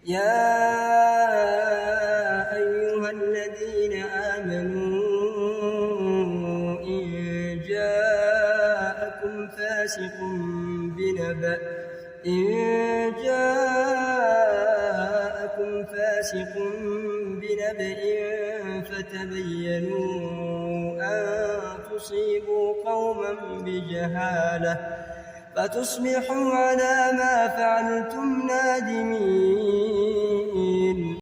يا أيها الذين آمنوا إن جاءكم فاسق بنبأ فتبينوا أن تصيبوا قوما بجهالة فتصبحوا على ما فعلتم نادمين